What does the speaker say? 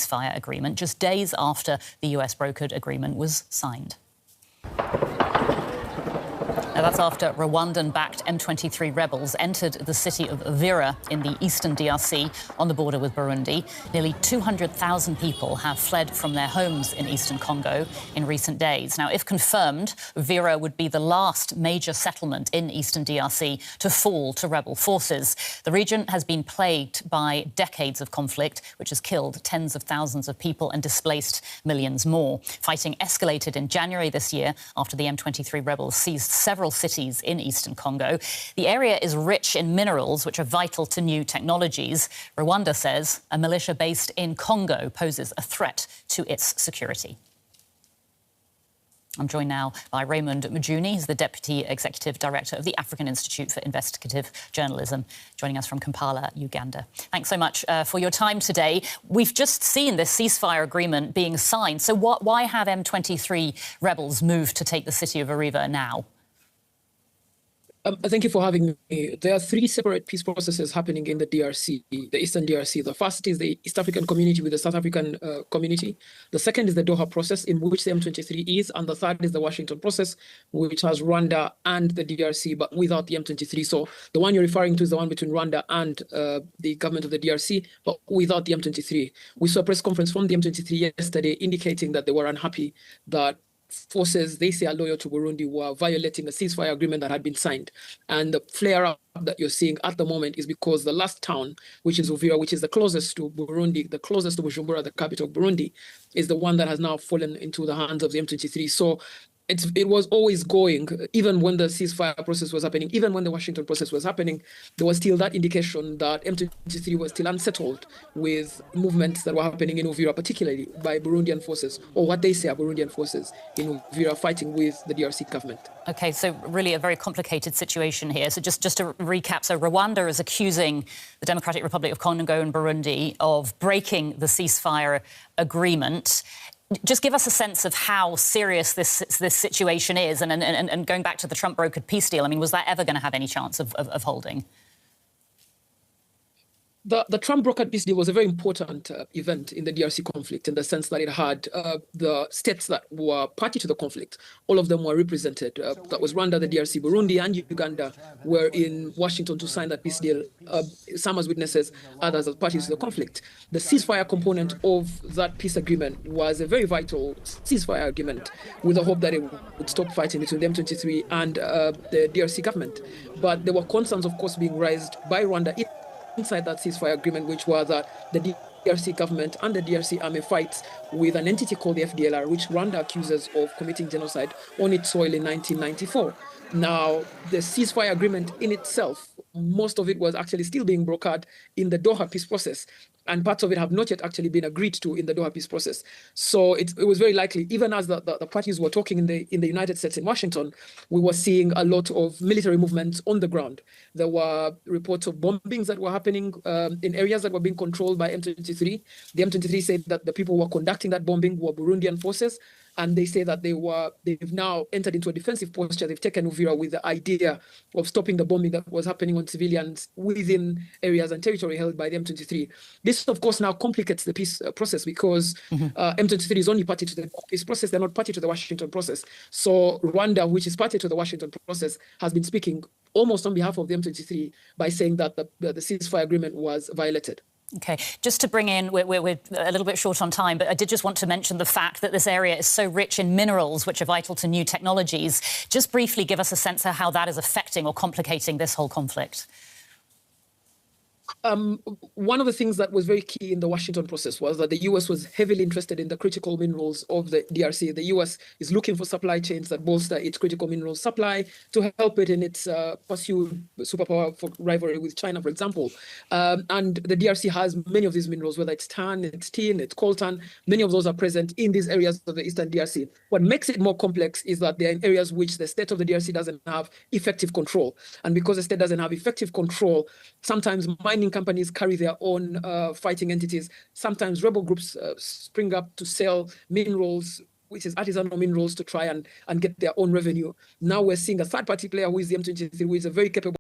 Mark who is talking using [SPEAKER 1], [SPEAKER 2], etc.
[SPEAKER 1] ceasefire agreement just days after the US brokered agreement was signed. Now, that's after Rwandan-backed M23 rebels entered the city of Uvira in the eastern DRC on the border with Burundi. Nearly 200,000 people have fled from their homes in eastern Congo in recent days. Now, if confirmed, Uvira would be the last major settlement in eastern DRC to fall to rebel forces. The region has been plagued by decades of conflict, which has killed tens of thousands of people and displaced millions more. Fighting escalated in January this year after the M23 rebels seized several cities in eastern Congo. The area is rich in minerals, which are vital to new technologies. Rwanda says a militia based in Congo poses a threat to its security. I'm joined now by Raymond Mujuni. He's the Deputy Executive Director of the African Institute for Investigative Journalism, joining us from Kampala, Uganda. Thanks so much for your time today. We've just seen this ceasefire agreement being signed. So why have M23 rebels moved to take the city of Uvira now?
[SPEAKER 2] Thank you for having me. There are three separate peace processes happening in the DRC, the Eastern DRC. The first is the East African community with the South African community. The second is the Doha process, in which the M23 is. And the third is the Washington process, which has Rwanda and the DRC, but without the M23. So the one you're referring to is the one between Rwanda and the government of the DRC, but without the M23. We saw a press conference from the M23 yesterday indicating that they were unhappy that forces they say are loyal to Burundi were violating a ceasefire agreement that had been signed. And the flare-up that you're seeing at the moment is because the last town, which is Uvira, which is the closest to Burundi, the closest to Bujumbura, the capital of Burundi, is the one that has now fallen into the hands of the M23. So it was always going, even when the ceasefire process was happening, even when the Washington process was happening, there was still that indication that M23 was still unsettled with movements that were happening in Uvira, particularly by Burundian forces, or what they say are Burundian forces in Uvira fighting with the DRC government.
[SPEAKER 1] OK, so really a very complicated situation here. So just to recap, so Rwanda is accusing the Democratic Republic of Congo and Burundi of breaking the ceasefire agreement. Just give us a sense of how serious this situation is, and going back to the Trump brokered peace deal. I mean, was that ever going to have any chance of holding?
[SPEAKER 2] The Trump brokered peace deal was a very important event in the DRC conflict, in the sense that it had the states that were party to the conflict. All of them were represented. That was Rwanda, the DRC, Burundi, and Uganda were in Washington to sign that peace deal, some as witnesses, others as parties to the conflict. The ceasefire component of that peace agreement was a very vital ceasefire agreement, with the hope that it would stop fighting between the M23 and the DRC government. But there were concerns, of course, being raised by Rwanda inside that ceasefire agreement, which was that the DRC government and the DRC army fights with an entity called the FDLR, which Rwanda accuses of committing genocide on its soil in 1994. Now, the ceasefire agreement in itself, most of it was actually still being brokered in the Doha peace process, and parts of it have not yet actually been agreed to in the Doha peace process. So it was very likely, even as the parties were talking in the United States in Washington, we were seeing a lot of military movements on the ground. There were reports of bombings that were happening in areas that were being controlled by M23. The M23 said that the people who were conducting that bombing were Burundian forces. And they say that they've now entered into a defensive posture. They've taken Uvira with the idea of stopping the bombing that was happening on civilians within areas and territory held by the M23. This, of course, now complicates the peace process, because M23 is only party to the peace process. They're not party to the Washington process. So Rwanda, which is party to the Washington process, has been speaking almost on behalf of the M23 by saying that the ceasefire agreement was violated.
[SPEAKER 1] OK, just to bring in, we're a little bit short on time, but I did just want to mention the fact that this area is so rich in minerals, which are vital to new technologies. Just briefly give us a sense of how that is affecting or complicating this whole conflict.
[SPEAKER 2] One of the things that was very key in the Washington process was that the U.S. was heavily interested in the critical minerals of the DRC. The U.S. is looking for supply chains that bolster its critical minerals supply to help it in its pursued superpower for rivalry with China, for example. And the DRC has many of these minerals, whether it's tan, it's tin, it's coltan. Many of those are present in these areas of the Eastern DRC. What makes it more complex is that they're in areas which the state of the DRC doesn't have effective control. And because the state doesn't have effective control, sometimes mining companies carry their own fighting entities. Sometimes rebel groups spring up to sell minerals, which is artisanal minerals, to try and get their own revenue. Now we're seeing a third-party player who is the M23, who is a very capable